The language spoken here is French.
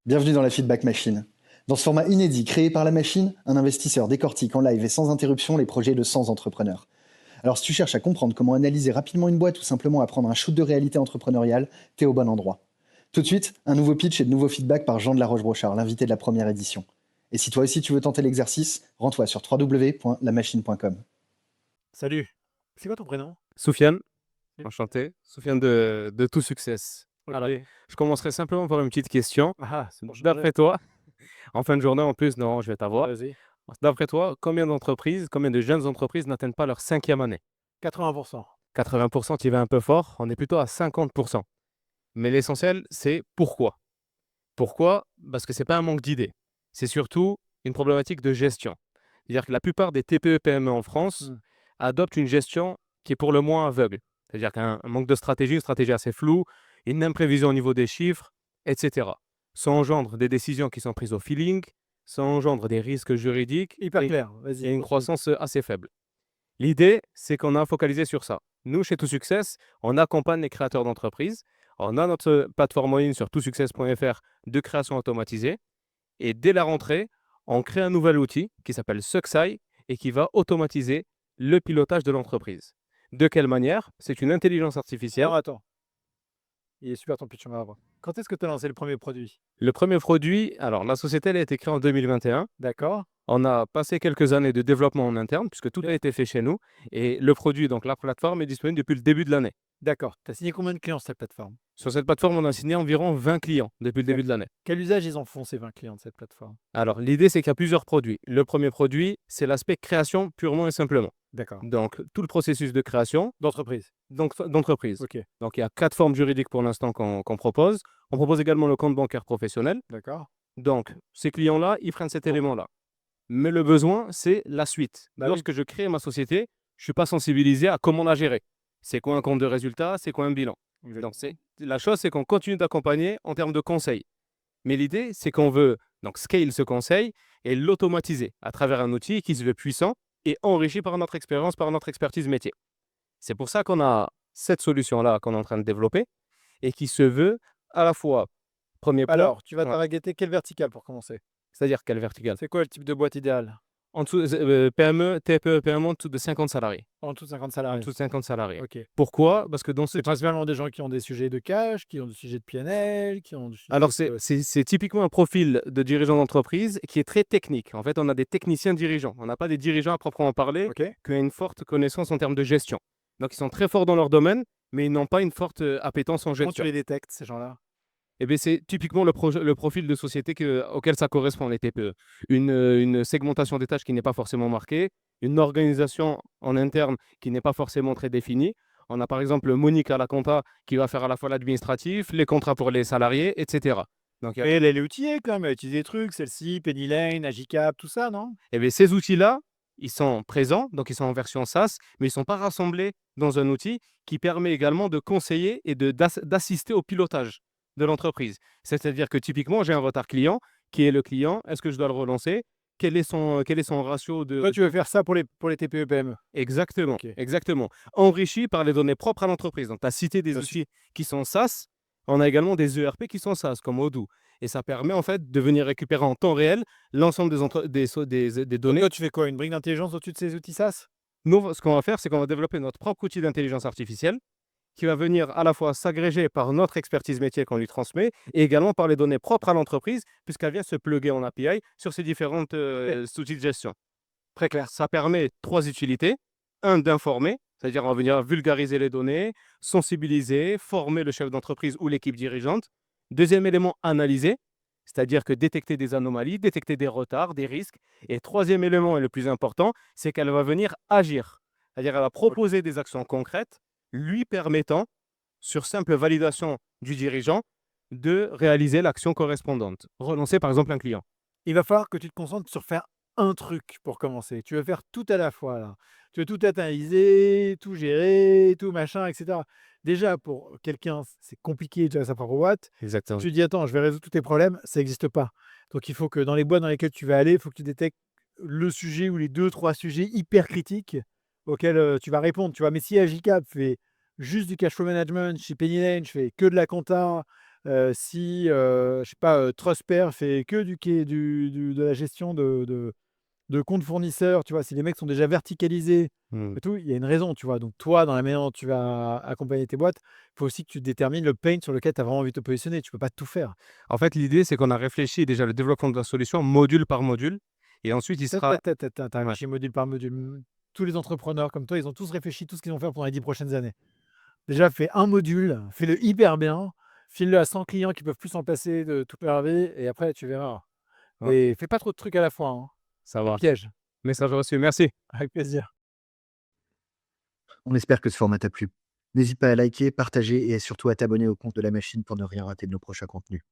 Bienvenue dans la Feedback Machine. Dans ce format inédit créé par la machine, un investisseur décortique en live et sans interruption les projets de 100 entrepreneurs. Alors si tu cherches à comprendre comment analyser rapidement une boîte ou simplement à prendre un shoot de réalité entrepreneuriale, t'es au bon endroit. Tout de suite, un nouveau pitch et de nouveaux feedbacks par Jean de la Roche-Brochard, l'invité de la première édition. Et si toi aussi tu veux tenter l'exercice, rends-toi sur www.lamachine.com. Salut, c'est quoi ton prénom? Soufiane, Salut. enchanté. Soufiane de Tout Success. Alors, Ok. je commencerai simplement par une petite question. Ah, c'est bon, je D'après toi, en fin de journée en plus, non, je vais t'avoir. Vas-y. D'après toi, combien de jeunes entreprises n'atteignent pas leur 5e année? 80%. 80%, tu y vas un peu fort, on est plutôt à 50%. Mais l'essentiel, c'est pourquoi. Pourquoi? Parce que c'est pas un manque d'idées. C'est surtout une problématique de gestion. C'est-à-dire que la plupart des TPE-PME en France Hmm. adoptent une gestion qui est pour le moins aveugle. C'est-à-dire qu'un manque de stratégie, une stratégie assez floue, une imprévision au niveau des chiffres, etc. Ça engendre des décisions qui sont prises au feeling, ça engendre des risques juridiques Hyper et, clair, vas-y. et une continue. croissance assez faible. L'idée, c'est qu'on a focalisé sur ça. Nous, chez Tout Success, on accompagne les créateurs d'entreprises. On a notre plateforme en ligne sur toutsuccess.fr de création automatisée. Et dès la rentrée, on crée un nouvel outil qui s'appelle Success et qui va automatiser le pilotage de l'entreprise. De quelle manière? C'est une intelligence artificielle. Alors attends, il est super ton pitch, on va voir. Quand est-ce que tu as lancé le premier produit? Le premier produit, alors la société elle a été créée en 2021. D'accord. On a passé quelques années de développement en interne puisque tout a été fait chez nous. Et le produit, donc la plateforme, est disponible depuis le début de l'année. D'accord. Tu as signé combien de clients sur cette plateforme? Sur cette plateforme, on a signé environ 20 clients depuis le début de l'année. Quel usage ils en font ces 20 clients de cette plateforme? Alors, l'idée, c'est qu'il y a plusieurs produits. Le premier produit, c'est l'aspect création purement et simplement. D'accord. Donc, tout le processus de création D'entreprise. d'entreprise. Ok. Donc, il y a 4 formes juridiques pour l'instant qu'on propose. On propose également le compte bancaire professionnel. D'accord. Donc, ces clients-là, ils prennent cet élément-là. Mais le besoin, c'est la suite. Bah oui. Lorsque je crée ma société, je ne suis pas sensibilisé à comment la gérer. C'est quoi un compte de résultat? C'est quoi un bilan? Donc, la chose, c'est qu'on continue d'accompagner en termes de conseils. Mais l'idée, c'est qu'on veut donc scale ce conseil et l'automatiser à travers un outil qui se veut puissant et enrichi par notre expérience, par notre expertise métier. C'est pour ça qu'on a cette solution-là qu'on est en train de développer et qui se veut à la fois, premier point, Alors, tu vas ouais, targeter quelle verticale pour commencer? c'est-à-dire quelle verticale? C'est quoi le type de boîte idéale? En dessous, PME, TPE, PME en dessous de 50 salariés. En dessous de 50 En salariés. dessous de 50 salariés. Ok. Pourquoi? Parce que dans ce C'est principalement des gens qui ont des sujets de cash, qui ont des sujets de PNL, qui ont des sujets Alors, de- c'est typiquement un profil de dirigeant d'entreprise qui est très technique. En fait, on a des techniciens dirigeants. On n'a pas des dirigeants à proprement parler Ok. qui ont une forte connaissance en termes de gestion. Donc, ils sont très forts dans leur domaine, mais ils n'ont pas une forte appétence en Comment tu gestion. les détectes, ces gens-là? Et bien, c'est typiquement le profil de société auquel ça correspond, les TPE. Une segmentation des tâches qui n'est pas forcément marquée, une organisation en interne qui n'est pas forcément très définie. On a par exemple Monique à la compta qui va faire à la fois l'administratif, les contrats pour les salariés, etc. Donc, Et elle est outillée quand même, elle utilise des trucs, celle-ci, Penny Lane, Agicap, tout ça, non? eh bien, ces outils-là, ils sont présents, donc ils sont en version SaaS, mais ils ne sont pas rassemblés dans un outil qui permet également de conseiller et d'assister au pilotage de l'entreprise. C'est-à-dire que typiquement, j'ai un retard client. Qui est le client? Est-ce que je dois le relancer? Quel est son ratio de... Toi, tu veux faire ça pour les TPE-PME? Exactement, Ok. exactement. Enrichi par les données propres à l'entreprise. Donc, tu as cité des Bien outils qui sont SaaS. On a également des ERP qui sont SaaS, comme Odoo. Et ça permet en fait de venir récupérer en temps réel l'ensemble des Donc données. toi, tu fais quoi? Une brique d'intelligence au-dessus de ces outils SaaS? Nous, ce qu'on va faire, c'est qu'on va développer notre propre outil d'intelligence artificielle qui va venir à la fois s'agréger par notre expertise métier qu'on lui transmet et également par les données propres à l'entreprise, puisqu'elle vient se plugger en API sur ces différentes outils de gestion. Très clair. Ça permet 3 utilités. Un, d'informer, c'est-à-dire on va venir vulgariser les données, sensibiliser, former le chef d'entreprise ou l'équipe dirigeante. Deuxième élément, analyser, c'est-à-dire que détecter des anomalies, détecter des retards, des risques. Et troisième élément, et le plus important, c'est qu'elle va venir agir. C'est-à-dire qu'elle va proposer des actions concrètes, lui permettant, sur simple validation du dirigeant, de réaliser l'action correspondante. Relancer par exemple un client. Il va falloir que tu te concentres sur faire un truc pour commencer. Tu veux faire tout à la fois, là. Tu veux tout analyser, tout gérer, tout machin, etc. Déjà, pour quelqu'un, c'est compliqué de gérer sa propre boîte. Exactement. Tu te dis, attends, je vais résoudre tous tes problèmes, ça n'existe pas. Donc, il faut que dans les boîtes dans lesquelles tu vas aller, il faut que tu détectes le sujet ou les 2-3 sujets hyper critiques auxquels tu vas répondre. Tu vois, mais si Agicap fait juste du cash flow management, chez Penny Lane, je fais que de la compta, Si, je sais pas, Trustpère fait que de la gestion de comptes fournisseurs, tu vois? Si les mecs sont déjà verticalisés Mmh. et tout, il y a une raison, tu vois? Donc toi, dans la manière dont tu vas accompagner tes boîtes, il faut aussi que tu détermines le pain sur lequel tu as vraiment envie de te positionner. Tu peux pas tout faire. En fait, l'idée, c'est qu'on a réfléchi déjà le développement de la solution module par module et ensuite il Tu sera as ouais, réfléchi module par module. Tous les entrepreneurs comme toi, ils ont tous réfléchi tout ce qu'ils vont faire pendant les 10 prochaines années. Déjà, fais un module, fais-le hyper bien, file-le à 100 clients qui peuvent plus s'en passer de toute leur vie et après tu verras. ouais, Et fais pas trop de trucs à la fois, hein. ça C'est le va. piège. Message reçu, merci. Avec plaisir. On espère que ce format t'a plu. N'hésite pas à liker, partager et surtout à t'abonner au compte de la machine pour ne rien rater de nos prochains contenus.